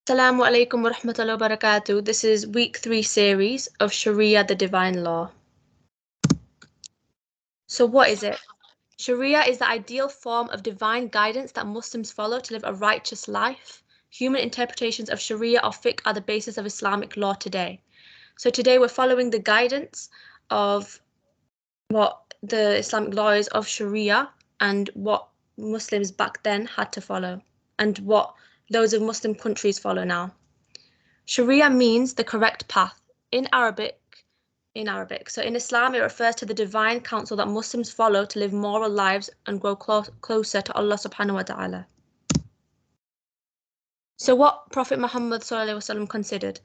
Assalamu alaikum wa rahmatullahi wa barakatuh. This is week 3 series of Sharia, the divine law. So what is it? Sharia is the ideal form of divine guidance that Muslims follow to live a righteous life. Human interpretations of Sharia or fiqh are the basis of Islamic law today. So today we're following the guidance of what the Islamic law is of Sharia and what Muslims back then had to follow and what those of Muslim countries follow now. Sharia means the correct path in Arabic. So in Islam, it refers to the divine counsel that Muslims follow to live moral lives and grow closer to Allah subhanahu wa ta'ala. So what Prophet Muhammad ﷺ considered.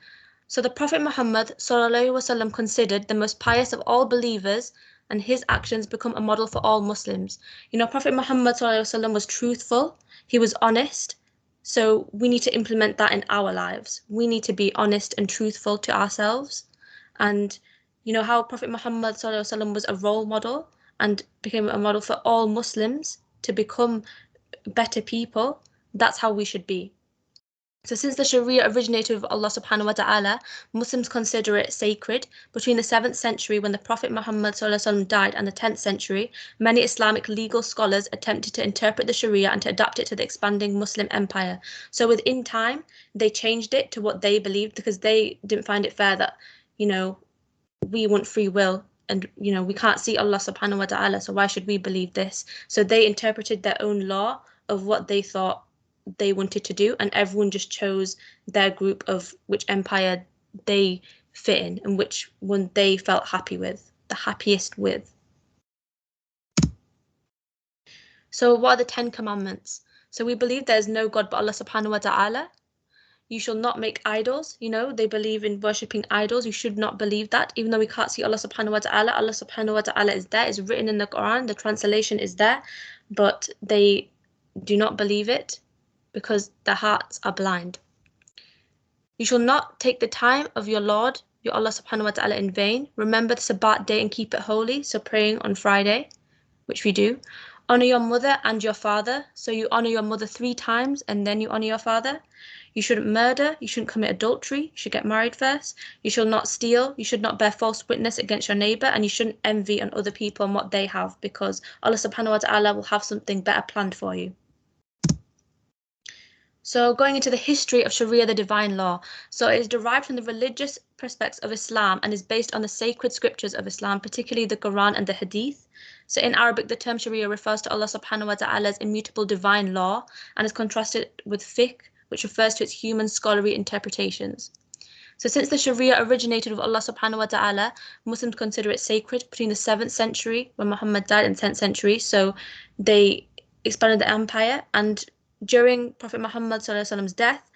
So the Prophet Muhammad ﷺ considered the most pious of all believers, and his actions become a model for all Muslims. Prophet Muhammad ﷺ was truthful, he was honest, so we need to implement that in our lives. We need to be honest and truthful to ourselves. And how Prophet Muhammad ﷺ was a role model and became a model for all Muslims to become better people, that's how we should be. So since the Sharia originated with Allah subhanahu wa ta'ala, Muslims consider it sacred. Between the 7th century, when the Prophet Muhammad died, and the 10th century, many Islamic legal scholars attempted to interpret the Sharia and to adapt it to the expanding Muslim empire. So within time, they changed it to what they believed because they didn't find it fair that, we want free will and, we can't see Allah subhanahu wa ta'ala, so why should we believe this? So they interpreted their own law of what they thought they wanted to do, and everyone just chose their group of which empire they fit in and which one they felt the happiest with. So what are the 10 commandments? So we believe there is no God but Allah subhanahu wa ta'ala. You shall not make idols. They believe in worshipping idols. You should not believe that, even though we can't see Allah subhanahu wa ta'ala. Allah subhanahu wa ta'ala is there, it's written in the Quran, the translation is there, but they do not believe it because their hearts are blind. You shall not take the time of your Lord, your Allah subhanahu wa ta'ala, in vain. Remember the Sabbath day and keep it holy, so praying on Friday, which we do. Honor your mother and your father, so you honor your mother 3 times and then you honor your father. You shouldn't murder, you shouldn't commit adultery, you should get married first. You shall not steal, you should not bear false witness against your neighbor, and you shouldn't envy on other people and what they have, because Allah subhanahu wa ta'ala will have something better planned for you. So going into the history of Sharia, the divine law. So it is derived from the religious prospects of Islam and is based on the sacred scriptures of Islam, particularly the Quran and the Hadith. So in Arabic, the term Sharia refers to Allah subhanahu wa ta'ala's immutable divine law and is contrasted with fiqh, which refers to its human scholarly interpretations. So since the Sharia originated with Allah subhanahu wa ta'ala, Muslims consider it sacred between the 7th century, when Muhammad died, and 10th century. So they expanded the empire, and during Prophet Muhammad's death,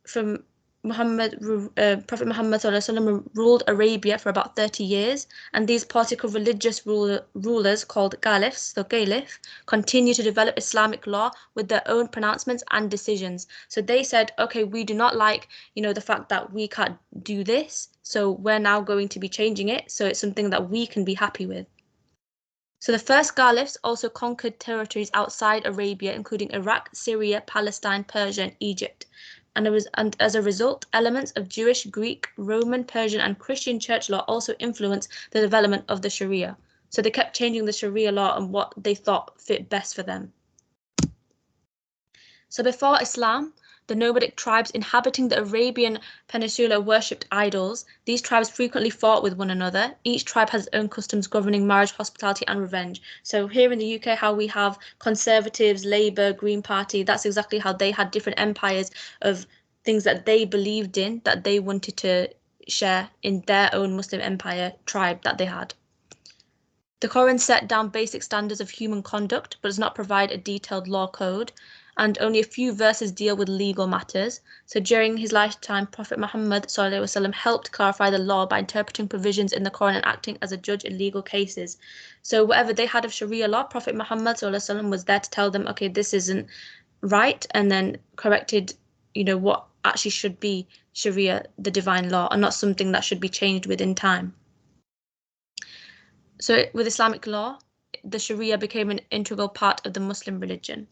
Prophet Muhammad ruled Arabia for about 30 years, and these particular religious rulers called caliphs, the caliph, continue to develop Islamic law with their own pronouncements and decisions. So they said, okay, we do not like, the fact that we can't do this, so we're now going to be changing it, so it's something that we can be happy with. So the first caliphs also conquered territories outside Arabia, including Iraq, Syria, Palestine, Persia, and Egypt. And as a result, elements of Jewish, Greek, Roman, Persian, and Christian church law also influenced the development of the Sharia. So they kept changing the Sharia law and what they thought fit best for them. So before Islam, the nomadic tribes inhabiting the Arabian Peninsula worshipped idols. These tribes frequently fought with one another. Each tribe has its own customs governing marriage, hospitality, and revenge. So here in the UK, how we have Conservatives, Labour, Green Party, that's exactly how they had different empires of things that they believed in, that they wanted to share in their own Muslim empire tribe that they had. The Quran set down basic standards of human conduct, but does not provide a detailed law code, and only a few verses deal with legal matters. So during his lifetime, Prophet Muhammad ﷺ helped clarify the law by interpreting provisions in the Quran and acting as a judge in legal cases. So whatever they had of Sharia law, Prophet Muhammad ﷺ was there to tell them, okay, this isn't right, and then corrected, what actually should be Sharia, the divine law, and not something that should be changed within time. So with Islamic law, the Sharia became an integral part of the Muslim religion.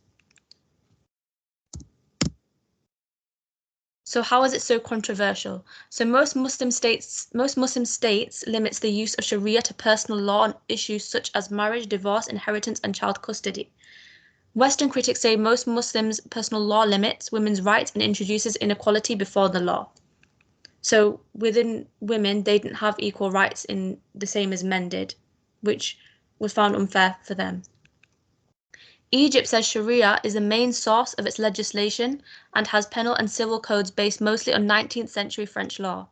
So how is it so controversial? So most Muslim states limits the use of Sharia to personal law on issues such as marriage, divorce, inheritance, and child custody. Western critics say most Muslims' personal law limits women's rights and introduces inequality before the law. So within women, they didn't have equal rights in the same as men did, which was found unfair for them. Egypt says Sharia is the main source of its legislation and has penal and civil codes based mostly on 19th century French law.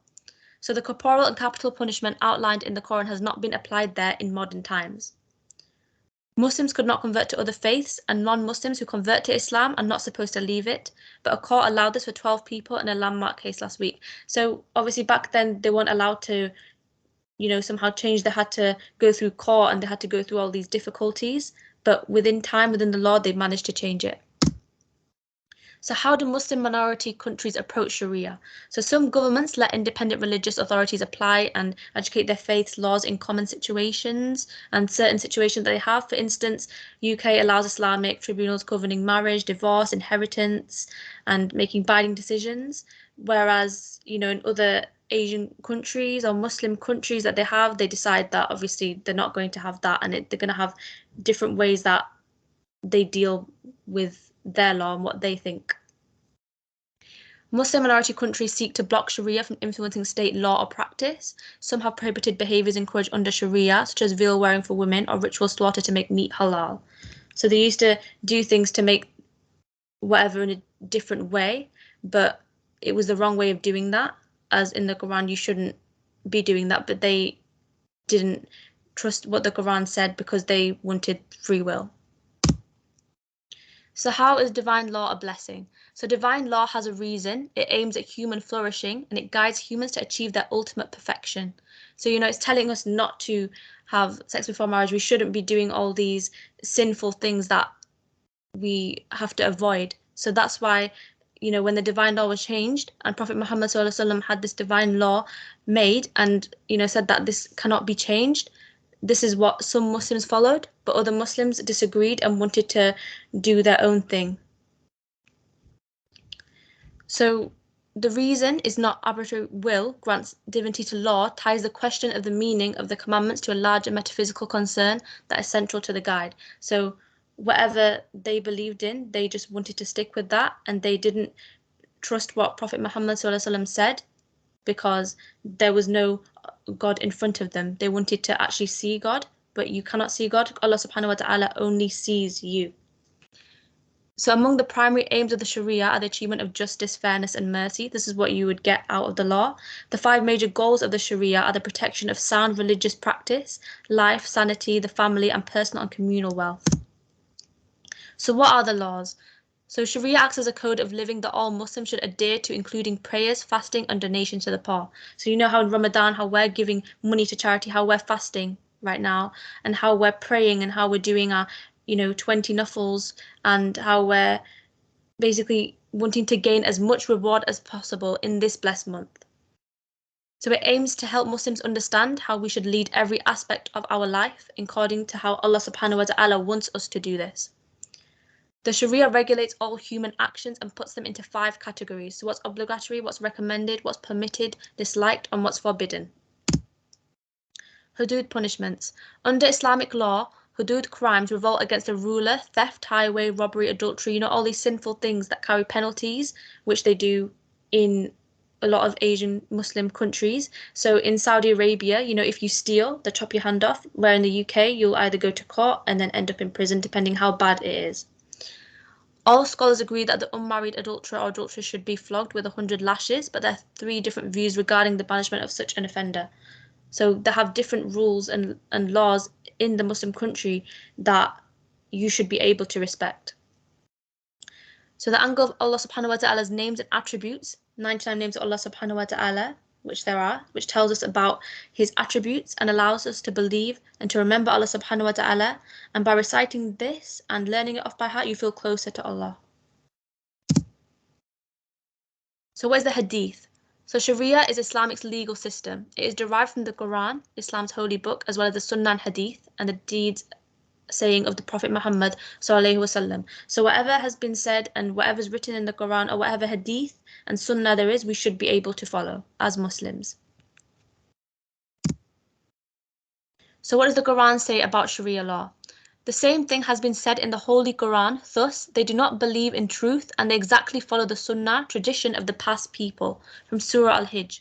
So the corporal and capital punishment outlined in the Quran has not been applied there in modern times. Muslims could not convert to other faiths, and non-Muslims who convert to Islam are not supposed to leave it, but a court allowed this for 12 people in a landmark case last week. So obviously back then they weren't allowed to, somehow change. They had to go through court and they had to go through all these difficulties, but within time, within the law, they managed to change it. So how do Muslim minority countries approach Sharia? So some governments let independent religious authorities apply and educate their faith's laws in common situations and certain situations that they have. For instance, UK allows Islamic tribunals governing marriage, divorce, inheritance, and making binding decisions, whereas, in other Asian countries or Muslim countries that they decide that obviously they're not going to have that, and they're going to have different ways that they deal with their law and what they think. Muslim minority countries seek to block Sharia from influencing state law or practice. Some have prohibited behaviours encouraged under Sharia, such as veil wearing for women or ritual slaughter to make meat halal. So they used to do things to make whatever in a different way, but it was the wrong way of doing that. As in the Quran, you shouldn't be doing that, but they didn't trust what the Quran said because they wanted free will. So how is divine law a blessing? So divine law has a reason. It aims at human flourishing and it guides humans to achieve their ultimate perfection. So, it's telling us not to have sex before marriage. We shouldn't be doing all these sinful things that we have to avoid. So that's why, when the divine law was changed and Prophet Muhammad SAW had this divine law made and, said that this cannot be changed, this is what some Muslims followed, but other Muslims disagreed and wanted to do their own thing. So the reason is not arbitrary will grants divinity to law, ties the question of the meaning of the commandments to a larger metaphysical concern that is central to the guide. So whatever they believed in, they just wanted to stick with that, and they didn't trust what Prophet Muhammad SAW said because there was no God in front of them. They wanted to actually see God, but you cannot see God. Allah subhanahu wa ta'ala only sees you. So among the primary aims of the Sharia are the achievement of justice, fairness, and mercy. This is what you would get out of the law. The 5 major goals of the Sharia are the protection of sound religious practice, life, sanity, the family, and personal and communal wealth. So what are the laws? So Sharia acts as a code of living that all Muslims should adhere to, including prayers, fasting, and donations to the poor. So how in Ramadan, how we're giving money to charity, how we're fasting right now, and how we're praying, and how we're doing our, 20 nafils, and how we're basically wanting to gain as much reward as possible in this blessed month. So it aims to help Muslims understand how we should lead every aspect of our life according to how Allah subhanahu wa ta'ala wants us to do this. The Sharia regulates all human actions and puts them into 5 categories. So what's obligatory, what's recommended, what's permitted, disliked, and what's forbidden. Hudud punishments. Under Islamic law, hudud crimes revolt against a ruler, theft, highway, robbery, adultery, all these sinful things that carry penalties, which they do in a lot of Asian Muslim countries. So in Saudi Arabia, if you steal, they chop your hand off, where in the UK, you'll either go to court and then end up in prison, depending how bad it is. All scholars agree that the unmarried adulterer or adulteress should be flogged with 100 lashes, but there are 3 different views regarding the banishment of such an offender. So they have different rules and laws in the Muslim country that you should be able to respect. So the angle of Allah subhanahu wa ta'ala's names and attributes, 99 names of Allah subhanahu wa ta'ala, which there are, which tells us about his attributes and allows us to believe and to remember Allah subhanahu wa ta'ala. And by reciting this and learning it off by heart, you feel closer to Allah. So what is the hadith? So Sharia is Islamic's legal system. It is derived from the Quran, Islam's holy book, as well as the Sunnah and Hadith, and the deeds saying of the Prophet Muhammad sallallahu alaihi wasallam. So whatever has been said and whatever is written in the Quran or whatever hadith and sunnah there is, we should be able to follow as Muslims. So what does the Quran say about Sharia law? The same thing has been said in the Holy Quran. Thus, they do not believe in truth and they exactly follow the Sunnah tradition of the past people. From Surah Al-Hijj.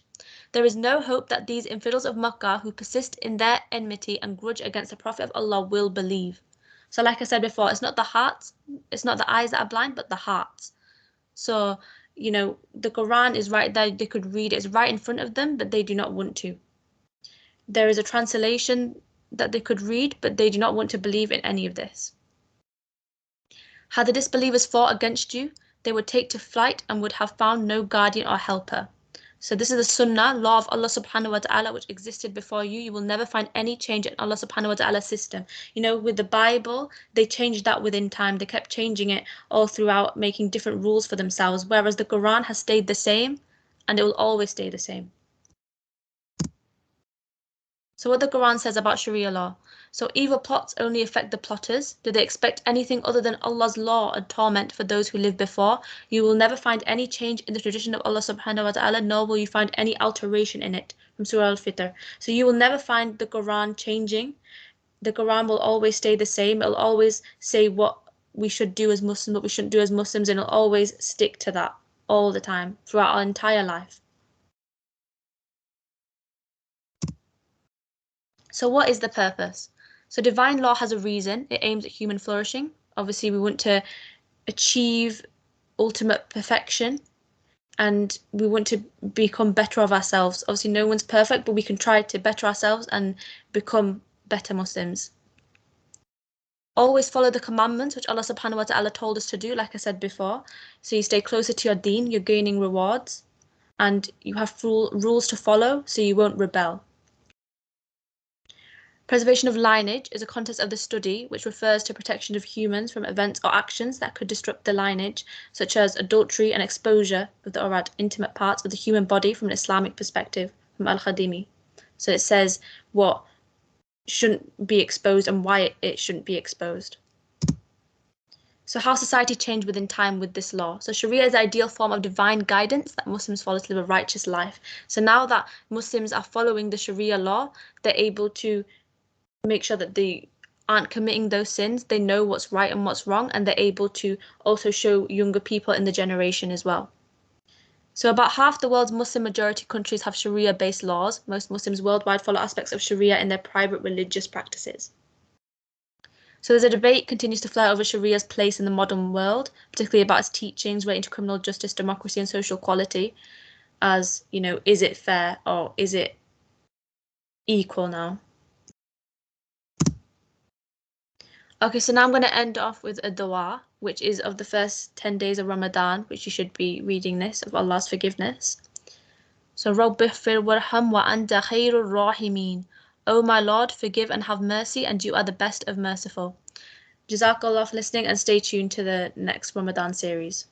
There is no hope that these infidels of Makkah who persist in their enmity and grudge against the Prophet of Allah will believe. So like I said before, it's not the hearts, it's not the eyes that are blind, but the hearts. So, the Quran is right there, they could read it, it's right in front of them, but they do not want to. There is a translation that they could read, but they do not want to believe in any of this. Had the disbelievers fought against you, they would take to flight and would have found no guardian or helper. So this is the Sunnah, law of Allah subhanahu wa ta'ala, which existed before you. You will never find any change in Allah subhanahu wa ta'ala's system. With the Bible, they changed that within time. They kept changing it all throughout, making different rules for themselves, whereas the Quran has stayed the same, and it will always stay the same. So what the Quran says about Sharia law. So evil plots only affect the plotters. Do they expect anything other than Allah's law and torment for those who lived before? You will never find any change in the tradition of Allah subhanahu wa ta'ala, nor will you find any alteration in it. From Surah Al-Fitr. So you will never find the Quran changing. The Quran will always stay the same. It will always say what we should do as Muslims, what we shouldn't do as Muslims, and it will always stick to that all the time, throughout our entire life. So what is the purpose? So divine law has a reason. It aims at human flourishing. Obviously, we want to achieve ultimate perfection and we want to become better of ourselves. Obviously, no one's perfect, but we can try to better ourselves and become better Muslims. Always follow the commandments which Allah subhanahu wa ta'ala told us to do, like I said before. So you stay closer to your deen, you're gaining rewards, and you have rules to follow so you won't rebel. Preservation of lineage is a context of the study which refers to protection of humans from events or actions that could disrupt the lineage, such as adultery and exposure of the Orad, intimate parts of the human body from an Islamic perspective, from Al-Khadimi. So it says what shouldn't be exposed and why it shouldn't be exposed. So how society changed within time with this law. So Sharia is the ideal form of divine guidance that Muslims follow to live a righteous life. So now that Muslims are following the Sharia law, they're able to make sure that they aren't committing those sins. They know what's right and what's wrong, and they're able to also show younger people in the generation as well. So about half the world's Muslim majority countries have Sharia-based laws. Most Muslims worldwide follow aspects of Sharia in their private religious practices. So there's a debate continues to flare over Sharia's place in the modern world, particularly about its teachings relating to criminal justice, democracy, and social equality. As, is it fair or is it equal now? Okay, so now I'm going to end off with a dua, which is of the first 10 days of Ramadan, which you should be reading this, of Allah's forgiveness. So, رَبِّ اغْفِرْ وَارْحَمْ وَأَنْتَ خَيْرُ الرَّاحِمِينَ. O my Lord, forgive and have mercy, and you are the best of merciful. Jazakallah for listening, and stay tuned to the next Ramadan series.